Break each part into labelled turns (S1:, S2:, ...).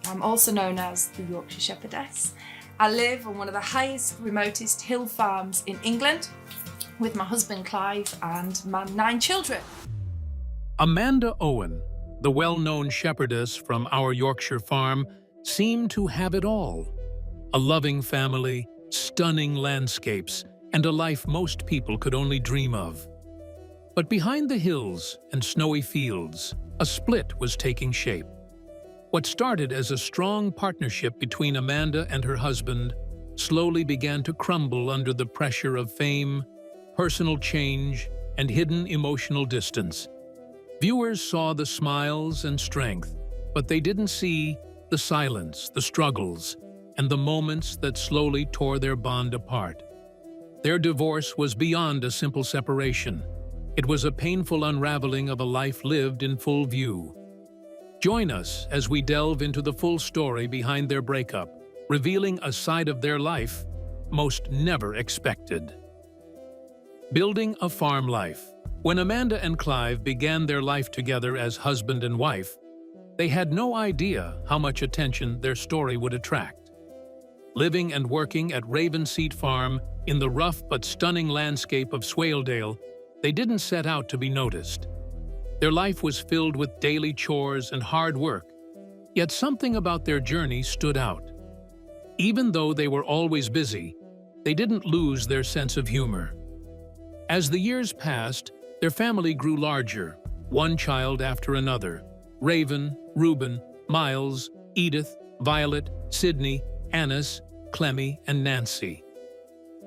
S1: I'm also known as the Yorkshire Shepherdess. I live on one of the highest, remotest hill farms in England with my husband Clive and my 9 children.
S2: Amanda Owen, the well-known shepherdess from Our Yorkshire Farm, seemed to have it all. A loving family, stunning landscapes, and a life most people could only dream of. But behind the hills and snowy fields, a split was taking shape. What started as a strong partnership between Amanda and her husband slowly began to crumble under the pressure of fame, personal change, and hidden emotional distance. Viewers saw the smiles and strength, but they didn't see the silence, the struggles, and the moments that slowly tore their bond apart. Their divorce was beyond a simple separation. It was a painful unraveling of a life lived in full view. Join us as we delve into the full story behind their breakup, revealing a side of their life most never expected. Building a farm life. When Amanda and Clive began their life together as husband and wife, they had no idea how much attention their story would attract. Living and working at Ravenseat Farm in the rough but stunning landscape of Swaledale, they didn't set out to be noticed. Their life was filled with daily chores and hard work, yet something about their journey stood out. Even though they were always busy, they didn't lose their sense of humor. As the years passed, their family grew larger, one child after another: Raven, Reuben, Miles, Edith, Violet, Sydney, Annis, Clemmy, and Nancy.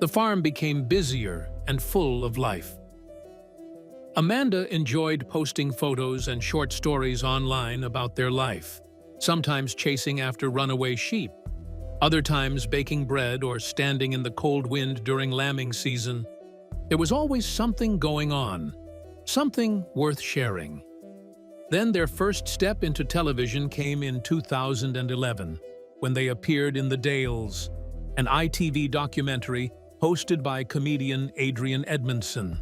S2: The farm became busier and full of life. Amanda enjoyed posting photos and short stories online about their life, sometimes chasing after runaway sheep, other times baking bread or standing in the cold wind during lambing season. There was always something going on, something worth sharing. Then their first step into television came in 2011, when they appeared in The Dales, an ITV documentary hosted by comedian Adrian Edmondson.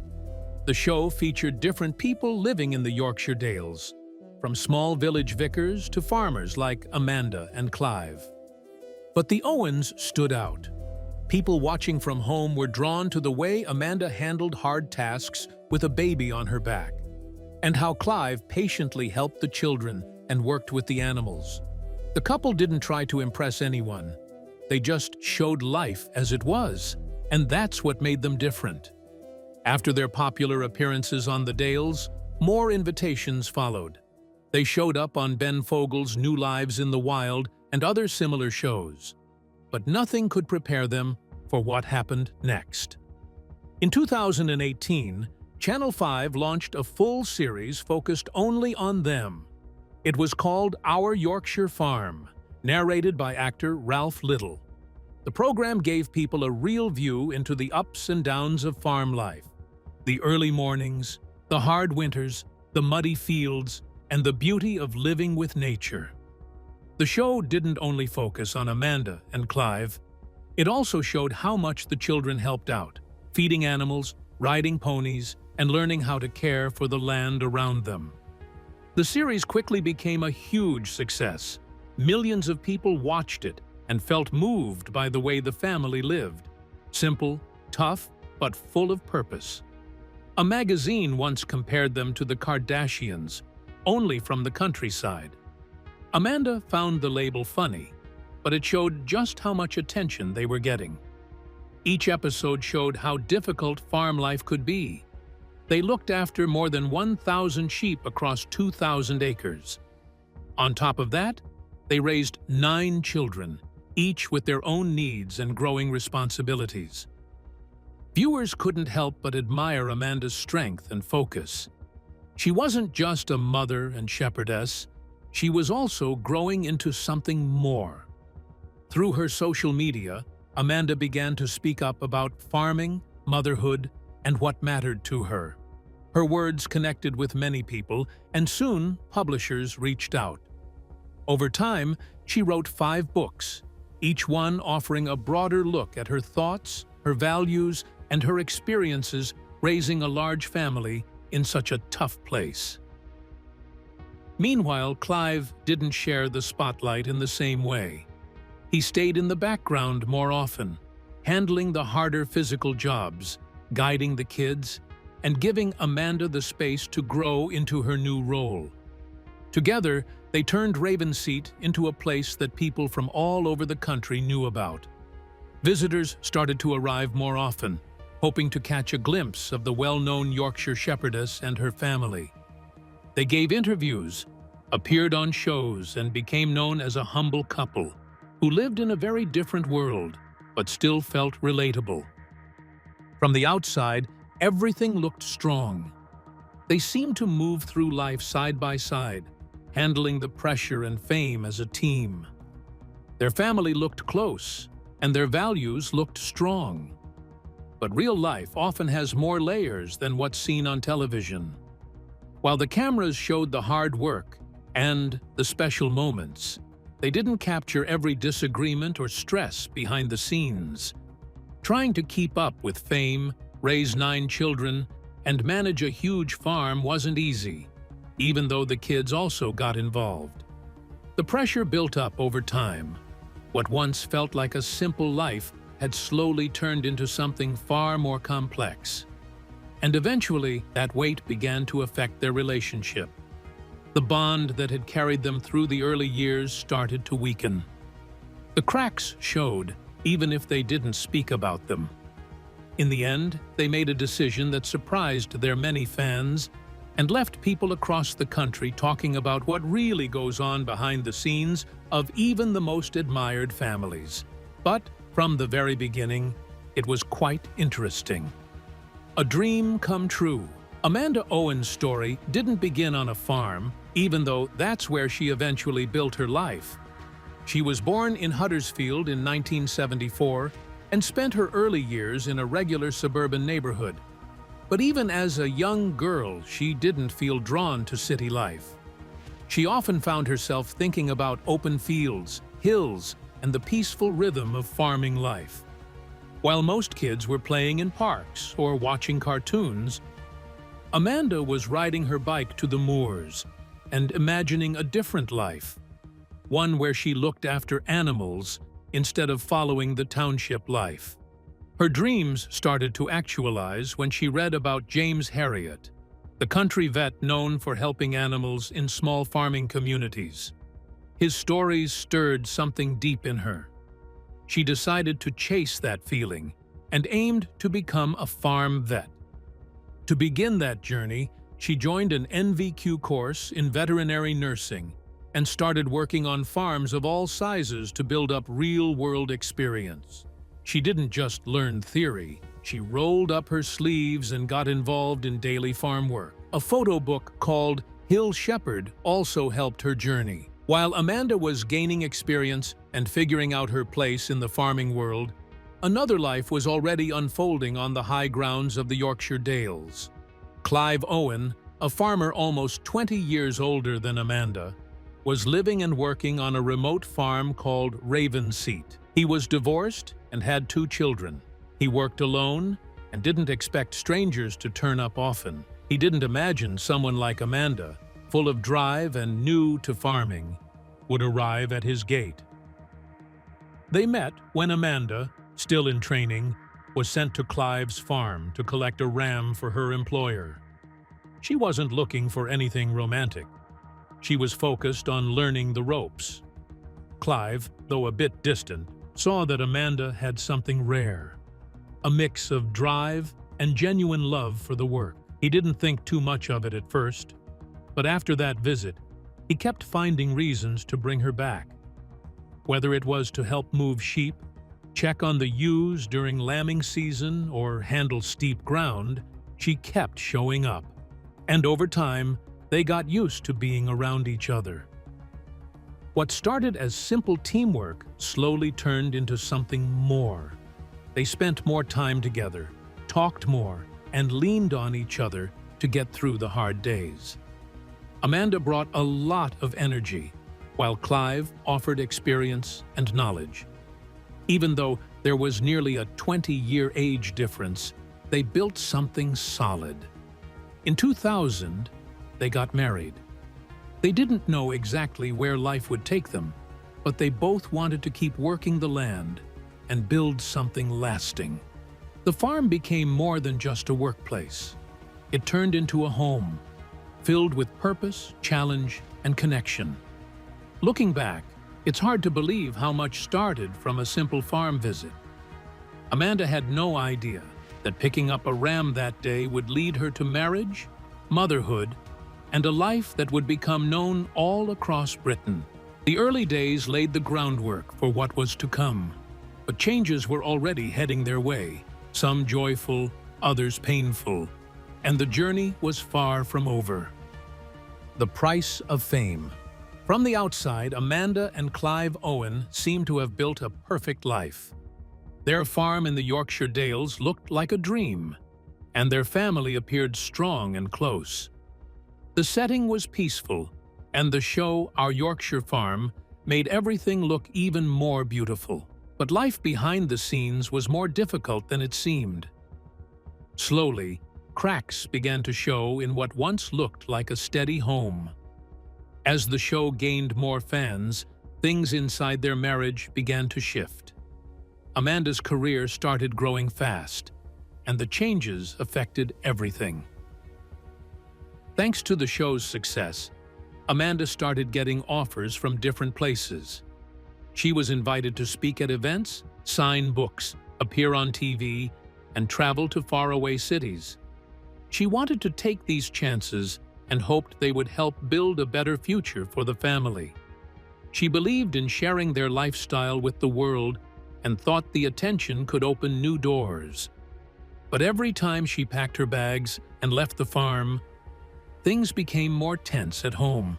S2: The show featured different people living in the Yorkshire Dales, from small village vicars to farmers like Amanda and Clive. But the Owens stood out. People watching from home were drawn to the way Amanda handled hard tasks with a baby on her back, and how Clive patiently helped the children and worked with the animals. The couple didn't try to impress anyone. They just showed life as it was, and that's what made them different. After their popular appearances on The Dales, more invitations followed. They showed up on Ben Fogle's New Lives in the Wild and other similar shows. But nothing could prepare them for what happened next. In 2018, Channel 5 launched a full series focused only on them. It was called Our Yorkshire Farm, narrated by actor Ralph Little. The program gave people a real view into the ups and downs of farm life. The early mornings, the hard winters, the muddy fields, and the beauty of living with nature. The show didn't only focus on Amanda and Clive. It also showed how much the children helped out, feeding animals, riding ponies, and learning how to care for the land around them. The series quickly became a huge success. Millions of people watched it and felt moved by the way the family lived. Simple, tough, but full of purpose. A magazine once compared them to the Kardashians, only from the countryside. Amanda found the label funny, but it showed just how much attention they were getting. Each episode showed how difficult farm life could be. They looked after more than 1,000 sheep across 2,000 acres. On top of that, they raised 9 children, each with their own needs and growing responsibilities. Viewers couldn't help but admire Amanda's strength and focus. She wasn't just a mother and shepherdess, she was also growing into something more. Through her social media, Amanda began to speak up about farming, motherhood, and what mattered to her. Her words connected with many people, and soon publishers reached out. Over time, she wrote 5 books, each one offering a broader look at her thoughts, her values, and her experiences raising a large family in such a tough place. Meanwhile, Clive didn't share the spotlight in the same way. He stayed in the background more often, handling the harder physical jobs, guiding the kids, and giving Amanda the space to grow into her new role. Together, they turned Ravenseat into a place that people from all over the country knew about. Visitors started to arrive more often, hoping to catch a glimpse of the well-known Yorkshire shepherdess and her family. They gave interviews, appeared on shows, and became known as a humble couple who lived in a very different world, but still felt relatable. From the outside, everything looked strong. They seemed to move through life side by side, handling the pressure and fame as a team. Their family looked close, and their values looked strong. But real life often has more layers than what's seen on television. While the cameras showed the hard work and the special moments, they didn't capture every disagreement or stress behind the scenes. Trying to keep up with fame, raise 9 children, and manage a huge farm wasn't easy, even though the kids also got involved. The pressure built up over time. What once felt like a simple life had slowly turned into something far more complex. And eventually, that weight began to affect their relationship. The bond that had carried them through the early years started to weaken. The cracks showed, even if they didn't speak about them. In the end, they made a decision that surprised their many fans and left people across the country talking about what really goes on behind the scenes of even the most admired families. But from the very beginning, it was quite interesting. A dream come true. Amanda Owen's story didn't begin on a farm, even though that's where she eventually built her life. She was born in Huddersfield in 1974 and spent her early years in a regular suburban neighborhood. But even as a young girl, she didn't feel drawn to city life. She often found herself thinking about open fields, hills, and the peaceful rhythm of farming life. While most kids were playing in parks or watching cartoons, Amanda was riding her bike to the moors and imagining a different life, one where she looked after animals instead of following the township life. Her dreams started to actualize when she read about James Herriot, the country vet known for helping animals in small farming communities. His stories stirred something deep in her. She decided to chase that feeling and aimed to become a farm vet. To begin that journey, she joined an NVQ course in veterinary nursing and started working on farms of all sizes to build up real-world experience. She didn't just learn theory, she rolled up her sleeves and got involved in daily farm work. A photo book called Hill Shepherd also helped her journey. While Amanda was gaining experience and figuring out her place in the farming world, another life was already unfolding on the high grounds of the Yorkshire Dales. Clive Owen, a farmer almost 20 years older than Amanda, was living and working on a remote farm called Ravenseat. He was divorced and had 2 children. He worked alone and didn't expect strangers to turn up often. He didn't imagine someone like Amanda, full of drive and new to farming, would arrive at his gate. They met when Amanda, still in training, was sent to Clive's farm to collect a ram for her employer. She wasn't looking for anything romantic. She was focused on learning the ropes. Clive, though a bit distant, saw that Amanda had something rare, a mix of drive and genuine love for the work. He didn't think too much of it at first, but after that visit, he kept finding reasons to bring her back. Whether it was to help move sheep, check on the ewes during lambing season, or handle steep ground, she kept showing up. And over time, they got used to being around each other. What started as simple teamwork slowly turned into something more. They spent more time together, talked more, and leaned on each other to get through the hard days. Amanda brought a lot of energy, while Clive offered experience and knowledge. Even though there was nearly a 20-year age difference, they built something solid. In 2000, they got married. They didn't know exactly where life would take them, but they both wanted to keep working the land and build something lasting. The farm became more than just a workplace. It turned into a home, filled with purpose, challenge, and connection. Looking back, it's hard to believe how much started from a simple farm visit. Amanda had no idea that picking up a ram that day would lead her to marriage, motherhood, and a life that would become known all across Britain. The early days laid the groundwork for what was to come, but changes were already heading their way, some joyful, others painful, and the journey was far from over. The price of fame. From the outside, Amanda and Clive Owen seemed to have built a perfect life. Their farm in the Yorkshire Dales looked like a dream, and their family appeared strong and close. The setting was peaceful, and the show Our Yorkshire Farm made everything look even more beautiful. But life behind the scenes was more difficult than it seemed. Slowly, cracks began to show in what once looked like a steady home. As the show gained more fans, things inside their marriage began to shift. Amanda's career started growing fast, and the changes affected everything. Thanks to the show's success, Amanda started getting offers from different places. She was invited to speak at events, sign books, appear on TV, and travel to faraway cities. She wanted to take these chances and hoped they would help build a better future for the family. She believed in sharing their lifestyle with the world and thought the attention could open new doors. But every time she packed her bags and left the farm, things became more tense at home,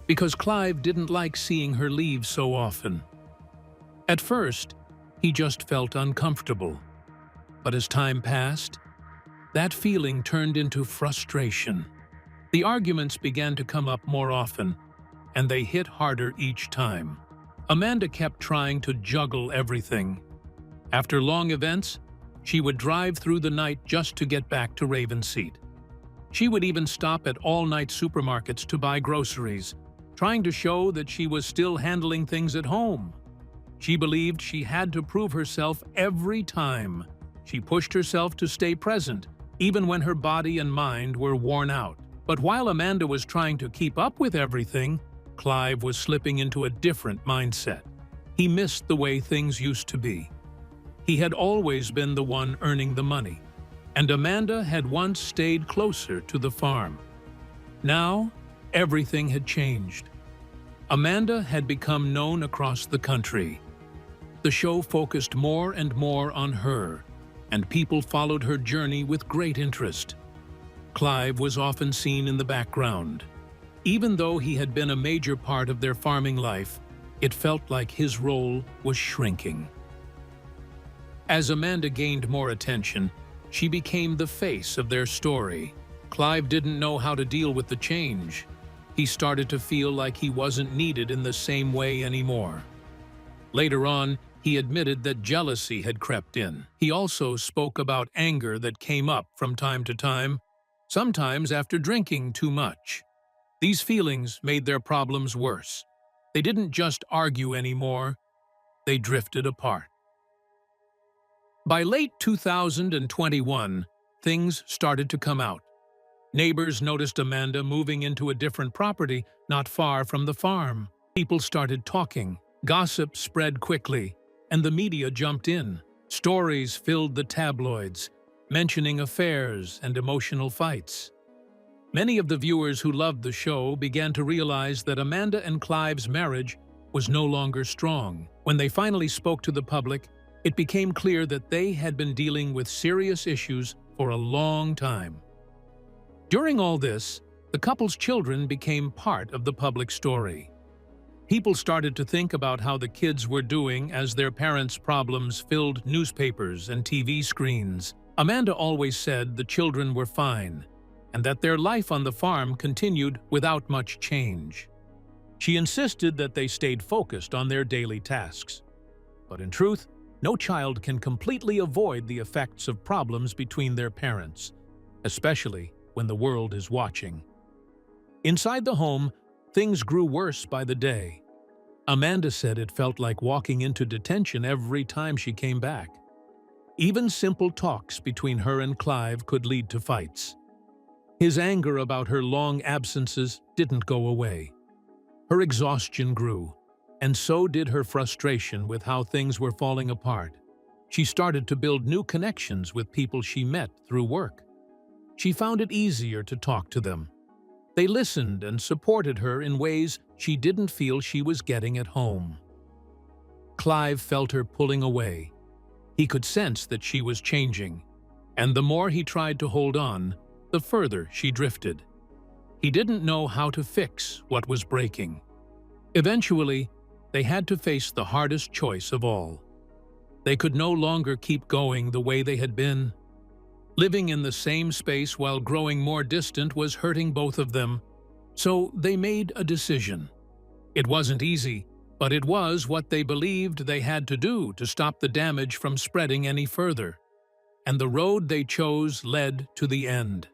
S2: because Clive didn't like seeing her leave so often. At first, he just felt uncomfortable. But as time passed, that feeling turned into frustration. The arguments began to come up more often, and they hit harder each time. Amanda kept trying to juggle everything. After long events, she would drive through the night just to get back to Ravenseat. She would even stop at all-night supermarkets to buy groceries, trying to show that she was still handling things at home. She believed she had to prove herself every time. She pushed herself to stay present, even when her body and mind were worn out. But while Amanda was trying to keep up with everything, Clive was slipping into a different mindset. He missed the way things used to be. He had always been the one earning the money, and Amanda had once stayed closer to the farm. Now, everything had changed. Amanda had become known across the country. The show focused more and more on her, and people followed her journey with great interest. Clive was often seen in the background. Even though he had been a major part of their farming life, it felt like his role was shrinking. As Amanda gained more attention, she became the face of their story. Clive didn't know how to deal with the change. He started to feel like he wasn't needed in the same way anymore. Later on, he admitted that jealousy had crept in. He also spoke about anger that came up from time to time, sometimes after drinking too much. These feelings made their problems worse. They didn't just argue anymore, they drifted apart. By late 2021, things started to come out. Neighbors noticed Amanda moving into a different property not far from the farm. People started talking, gossip spread quickly, and the media jumped in. Stories filled the tabloids, mentioning affairs and emotional fights. Many of the viewers who loved the show began to realize that Amanda and Clive's marriage was no longer strong. When they finally spoke to the public, it became clear that they had been dealing with serious issues for a long time. During all this, the couple's children became part of the public story. People started to think about how the kids were doing as their parents' problems filled newspapers and TV screens. Amanda always said the children were fine, and that their life on the farm continued without much change. She insisted that they stayed focused on their daily tasks. But in truth, no child can completely avoid the effects of problems between their parents, especially when the world is watching. Inside the home, things grew worse by the day. Amanda said it felt like walking into detention every time she came back. Even simple talks between her and Clive could lead to fights. His anger about her long absences didn't go away. Her exhaustion grew, and so did her frustration with how things were falling apart. She started to build new connections with people she met through work. She found it easier to talk to them. They listened and supported her in ways she didn't feel she was getting at home. Clive felt her pulling away. He could sense that she was changing, and the more he tried to hold on, the further she drifted. He didn't know how to fix what was breaking. Eventually, they had to face the hardest choice of all. They could no longer keep going the way they had been. Living in the same space while growing more distant was hurting both of them, so they made a decision. It wasn't easy, but it was what they believed they had to do to stop the damage from spreading any further. And the road they chose led to the end.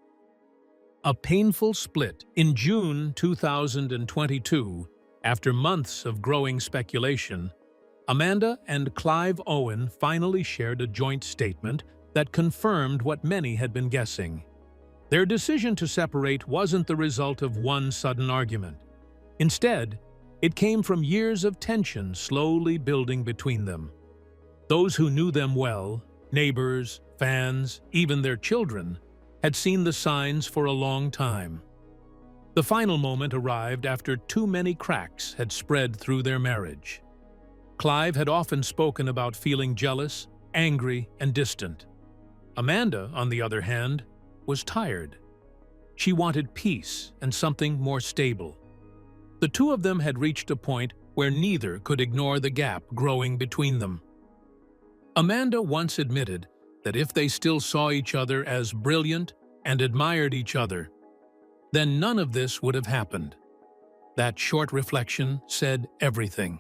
S2: A painful split. In June 2022, after months of growing speculation, Amanda and Clive Owen finally shared a joint statement that confirmed what many had been guessing. Their decision to separate wasn't the result of one sudden argument. Instead, it came from years of tension slowly building between them. Those who knew them well, neighbors, fans, even their children, had seen the signs for a long time. The final moment arrived after too many cracks had spread through their marriage. Clive had often spoken about feeling jealous, angry, and distant. Amanda, on the other hand, was tired. She wanted peace and something more stable. The two of them had reached a point where neither could ignore the gap growing between them. Amanda once admitted that if they still saw each other as brilliant and admired each other, then none of this would have happened. That short reflection said everything.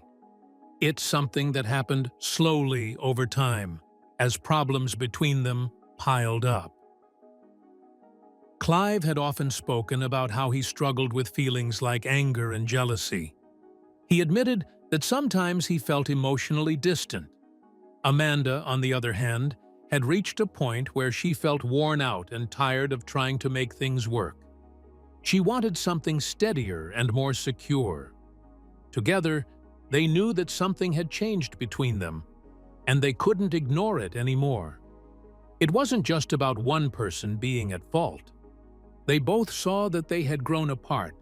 S2: It's something that happened slowly over time, as problems between them piled up. Clive had often spoken about how he struggled with feelings like anger and jealousy. He admitted that sometimes he felt emotionally distant. Amanda, on the other hand, had reached a point where she felt worn out and tired of trying to make things work. She wanted something steadier and more secure. Together, they knew that something had changed between them, and they couldn't ignore it anymore. It wasn't just about one person being at fault. They both saw that they had grown apart,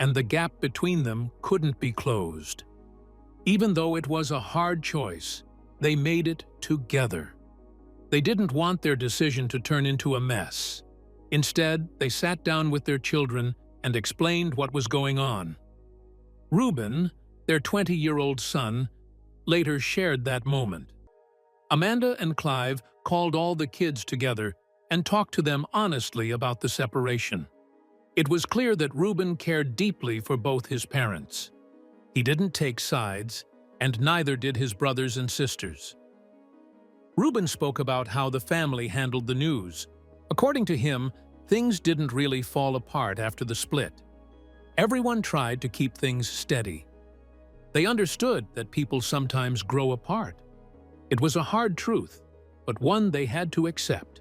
S2: and the gap between them couldn't be closed. Even though it was a hard choice, they made it together. They didn't want their decision to turn into a mess. Instead, they sat down with their children and explained what was going on. Reuben, their 20-year-old son, later shared that moment. Amanda and Clive called all the kids together and talked to them honestly about the separation. It was clear that Reuben cared deeply for both his parents. He didn't take sides, and neither did his brothers and sisters. Reuben spoke about how the family handled the news. According to him, things didn't really fall apart after the split. Everyone tried to keep things steady. They understood that people sometimes grow apart. It was a hard truth, but one they had to accept.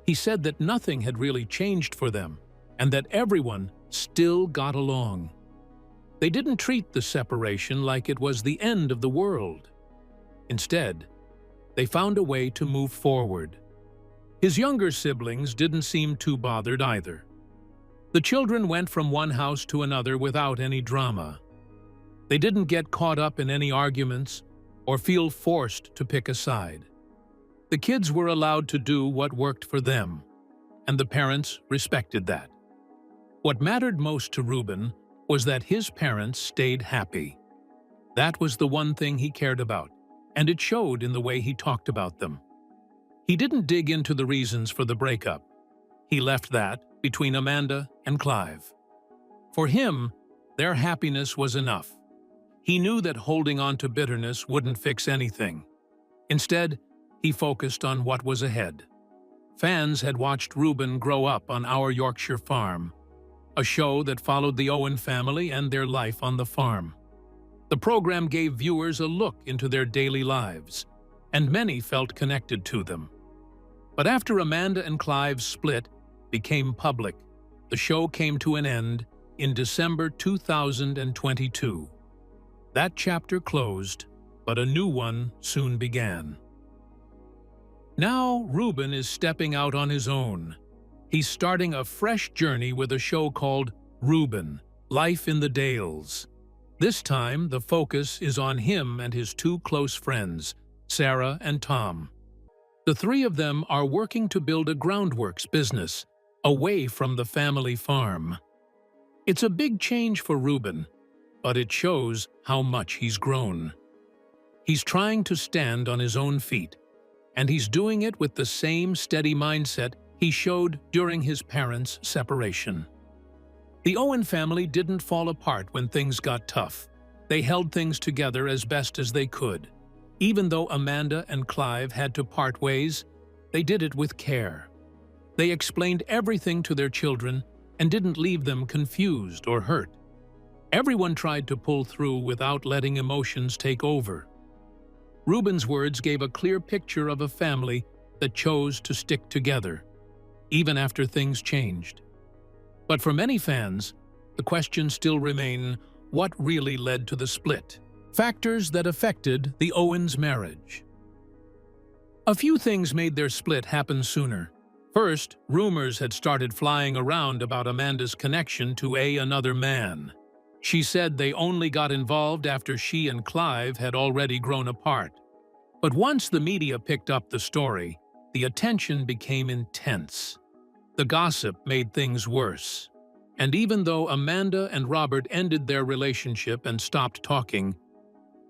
S2: He said that nothing had really changed for them, and that everyone still got along. They didn't treat the separation like it was the end of the world. Instead, they found a way to move forward. His younger siblings didn't seem too bothered either. The children went from one house to another without any drama. They didn't get caught up in any arguments or feel forced to pick a side. The kids were allowed to do what worked for them, and the parents respected that. What mattered most to Reuben was that his parents stayed happy. That was the one thing he cared about, and it showed in the way he talked about them. He didn't dig into the reasons for the breakup. He left that between Amanda and Clive. For him, their happiness was enough. He knew that holding on to bitterness wouldn't fix anything. Instead, he focused on what was ahead. Fans had watched Reuben grow up on Our Yorkshire Farm, a show that followed the Owen family and their life on the farm. The program gave viewers a look into their daily lives, and many felt connected to them. But after Amanda and Clive's split became public, the show came to an end in December 2022. That chapter closed, but a new one soon began. Now Reuben is stepping out on his own. He's starting a fresh journey with a show called Reuben, Life in the Dales. This time, the focus is on him and his two close friends, Sarah and Tom. The three of them are working to build a groundworks business away from the family farm. It's a big change for Reuben, but it shows how much he's grown. He's trying to stand on his own feet, and he's doing it with the same steady mindset he showed during his parents' separation. The Owen family didn't fall apart when things got tough. They held things together as best as they could. Even though Amanda and Clive had to part ways, they did it with care. They explained everything to their children and didn't leave them confused or hurt. Everyone tried to pull through without letting emotions take over. Reuben's words gave a clear picture of a family that chose to stick together, even after things changed. But for many fans, the questions still remain: what really led to the split? Factors that affected the Owens' marriage. A few things made their split happen sooner. First, rumors had started flying around about Amanda's connection to another man. She said they only got involved after she and Clive had already grown apart. But once the media picked up the story, the attention became intense. The gossip made things worse. And even though Amanda and Robert ended their relationship and stopped talking,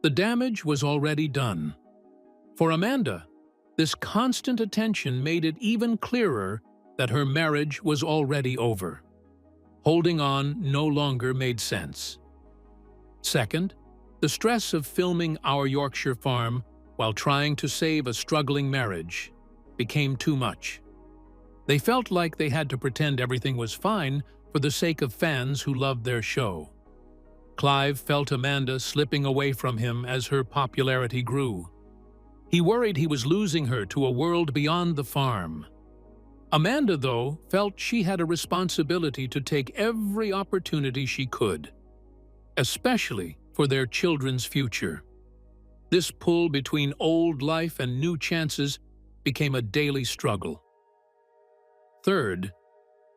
S2: the damage was already done. For Amanda, this constant attention made it even clearer that her marriage was already over. Holding on no longer made sense. Second, the stress of filming Our Yorkshire Farm while trying to save a struggling marriage became too much. They felt like they had to pretend everything was fine for the sake of fans who loved their show. Clive felt Amanda slipping away from him as her popularity grew. He worried he was losing her to a world beyond the farm. Amanda, though, felt she had a responsibility to take every opportunity she could, especially for their children's future. This pull between old life and new chances became a daily struggle. Third,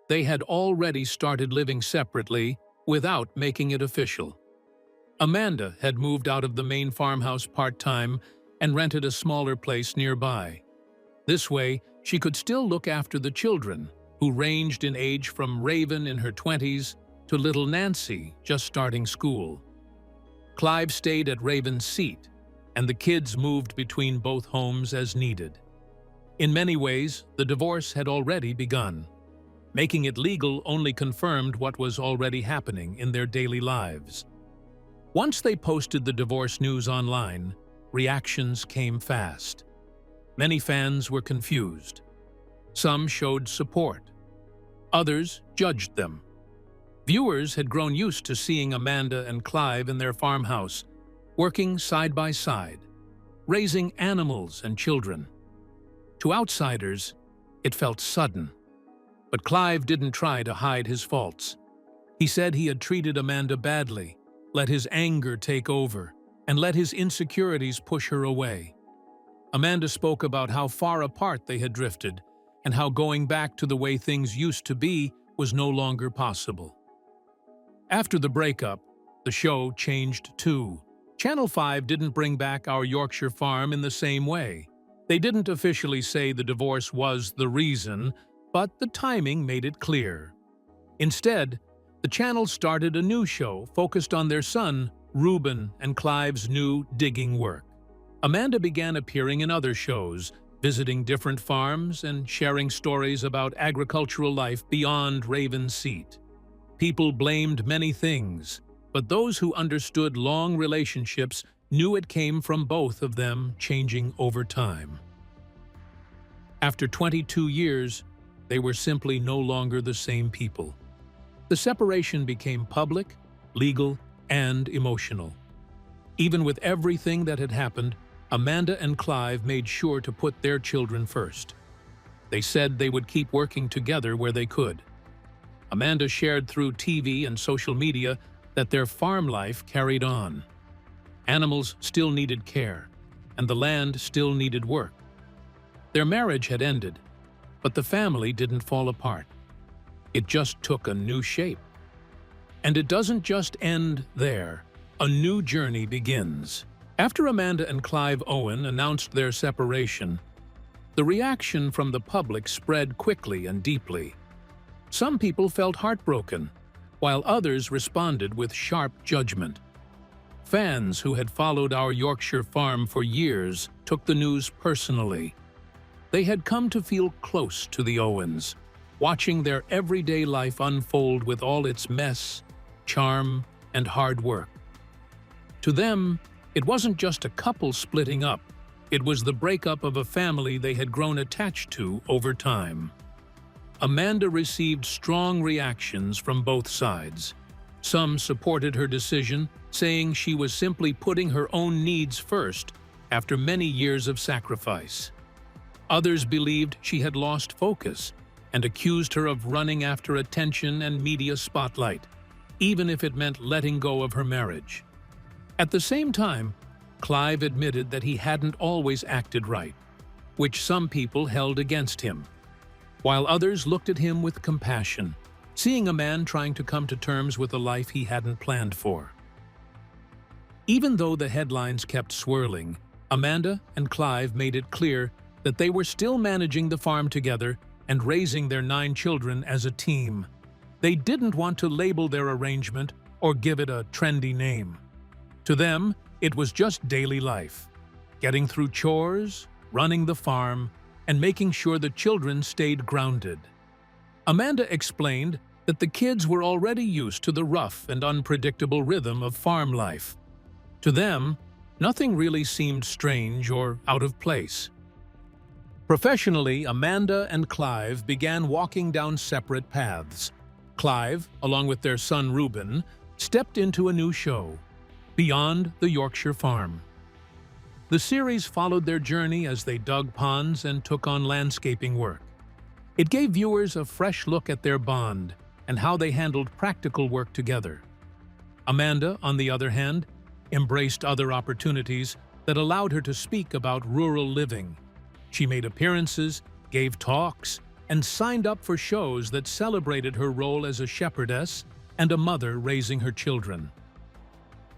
S2: they had already started living separately without making it official. Amanda had moved out of the main farmhouse part-time and rented a smaller place nearby. This way, she could still look after the children, who ranged in age from Raven in her 20s to little Nancy just starting school. Clive stayed at Raven's seat, and the kids moved between both homes as needed. In many ways, the divorce had already begun. Making it legal only confirmed what was already happening in their daily lives. Once they posted the divorce news online, reactions came fast. Many fans were confused. Some showed support. Others judged them. Viewers had grown used to seeing Amanda and Clive in their farmhouse, working side by side, raising animals and children. To outsiders, it felt sudden. But Clive didn't try to hide his faults. He said he had treated Amanda badly, let his anger take over, and let his insecurities push her away. Amanda spoke about how far apart they had drifted, and how going back to the way things used to be was no longer possible. After the breakup, the show changed too. Channel 5 didn't bring back Our Yorkshire Farm in the same way. They didn't officially say the divorce was the reason, but the timing made it clear. Instead, the channel started a new show focused on their son, Reuben, and Clive's new digging work. Amanda began appearing in other shows, visiting different farms and sharing stories about agricultural life beyond Raven's seat. People blamed many things, but those who understood long relationships knew it came from both of them changing over time. After 22 years, they were simply no longer the same people. The separation became public, legal, and emotional. Even with everything that had happened, Amanda and Clive made sure to put their children first. They said they would keep working together where they could. Amanda shared through TV and social media that their farm life carried on. Animals still needed care, and the land still needed work. Their marriage had ended, but the family didn't fall apart. It just took a new shape. And it doesn't just end there. A new journey begins. After Amanda and Clive Owen announced their separation, the reaction from the public spread quickly and deeply. Some people felt heartbroken, while others responded with sharp judgment. Fans who had followed Our Yorkshire Farm for years took the news personally. They had come to feel close to the Owens, watching their everyday life unfold with all its mess, charm, and hard work. To them, it wasn't just a couple splitting up. It was the breakup of a family they had grown attached to over time. Amanda received strong reactions from both sides. Some supported her decision, saying she was simply putting her own needs first after many years of sacrifice. Others believed she had lost focus and accused her of running after attention and media spotlight, even if it meant letting go of her marriage. At the same time, Clive admitted that he hadn't always acted right, which some people held against him, while others looked at him with compassion, seeing a man trying to come to terms with a life he hadn't planned for. Even though the headlines kept swirling, Amanda and Clive made it clear that they were still managing the farm together and raising their 9 children as a team. They didn't want to label their arrangement or give it a trendy name. To them, it was just daily life, getting through chores, running the farm, and making sure the children stayed grounded. Amanda explained that the kids were already used to the rough and unpredictable rhythm of farm life. To them, nothing really seemed strange or out of place. Professionally, Amanda and Clive began walking down separate paths. Clive, along with their son Reuben, stepped into a new show, Beyond the Yorkshire Farm. The series followed their journey as they dug ponds and took on landscaping work. It gave viewers a fresh look at their bond and how they handled practical work together. Amanda, on the other hand, embraced other opportunities that allowed her to speak about rural living. She made appearances, gave talks, and signed up for shows that celebrated her role as a shepherdess and a mother raising her children.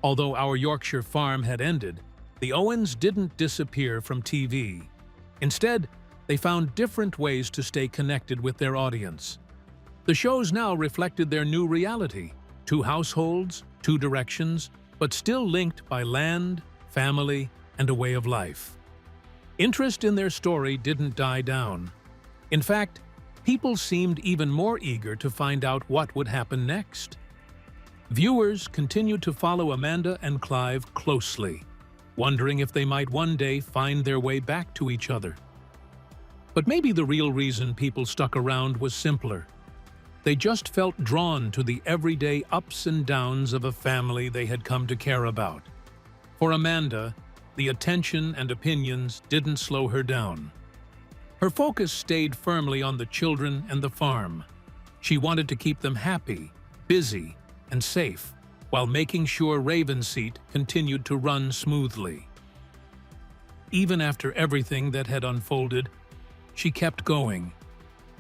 S2: Although Our Yorkshire Farm had ended, the Owens didn't disappear from TV. Instead, they found different ways to stay connected with their audience. The shows now reflected their new reality: 2 households, 2 directions, but still linked by land, family, and a way of life. Interest in their story didn't die down. In fact, people seemed even more eager to find out what would happen next. Viewers continued to follow Amanda and Clive closely, wondering if they might one day find their way back to each other. But maybe the real reason people stuck around was simpler. They just felt drawn to the everyday ups and downs of a family they had come to care about. For Amanda, the attention and opinions didn't slow her down. Her focus stayed firmly on the children and the farm. She wanted to keep them happy, busy, and safe, while making sure Ravenseat continued to run smoothly. Even after everything that had unfolded, she kept going,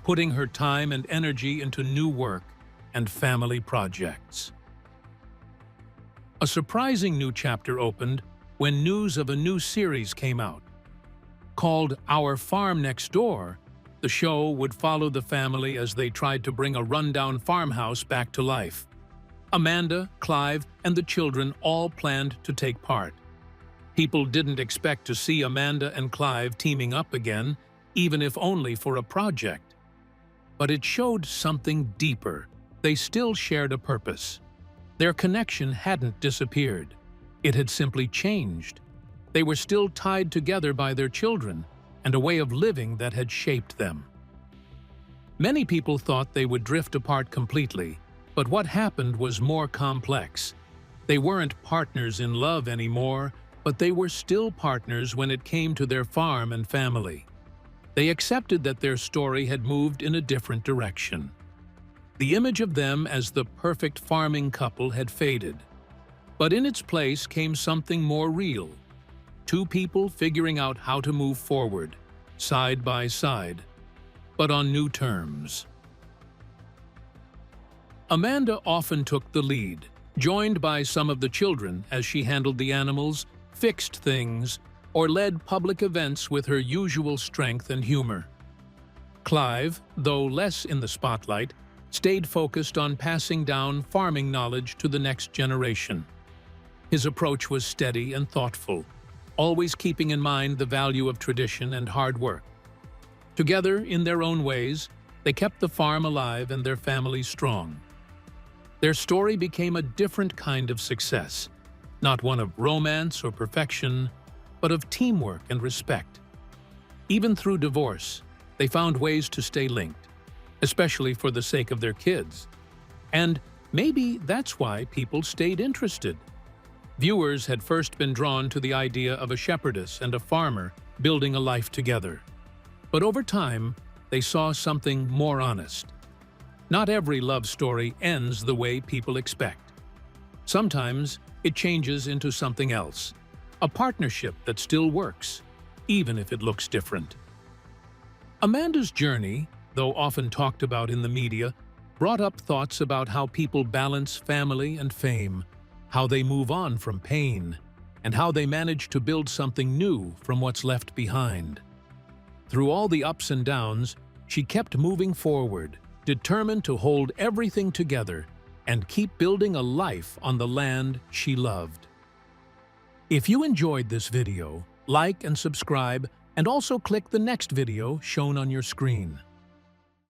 S2: putting her time and energy into new work and family projects. A surprising new chapter opened when news of a new series came out. Called Our Farm Next Door, the show would follow the family as they tried to bring a rundown farmhouse back to life. Amanda, Clive, and the children all planned to take part. People didn't expect to see Amanda and Clive teaming up again, even if only for a project. But it showed something deeper. They still shared a purpose. Their connection hadn't disappeared. It had simply changed. They were still tied together by their children and a way of living that had shaped them. Many people thought they would drift apart completely, But what happened was more complex. They weren't partners in love anymore, but they were still partners when it came to their farm and family. They accepted that their story had moved in a different direction. The image of them as the perfect farming couple had faded. But in its place came something more real. Two people figuring out how to move forward, side by side, but on new terms. Amanda often took the lead, joined by some of the children as she handled the animals, fixed things, or led public events with her usual strength and humor. Clive, though less in the spotlight, stayed focused on passing down farming knowledge to the next generation. His approach was steady and thoughtful, always keeping in mind the value of tradition and hard work. Together, in their own ways, they kept the farm alive and their family strong. Their story became a different kind of success, not one of romance or perfection, but of teamwork and respect. Even through divorce, they found ways to stay linked, especially for the sake of their kids. And maybe that's why people stayed interested. Viewers had first been drawn to the idea of a shepherdess and a farmer building a life together. But over time, they saw something more honest. Not every love story ends the way people expect. Sometimes it changes into something else, a partnership that still works, even if it looks different. Amanda's journey, though often talked about in the media, brought up thoughts about how people balance family and fame, how they move on from pain, and how they manage to build something new from what's left behind. Through all the ups and downs, she kept moving forward, determined to hold everything together and keep building a life on the land she loved. If you enjoyed this video, like and subscribe, and also click the next video shown on your screen.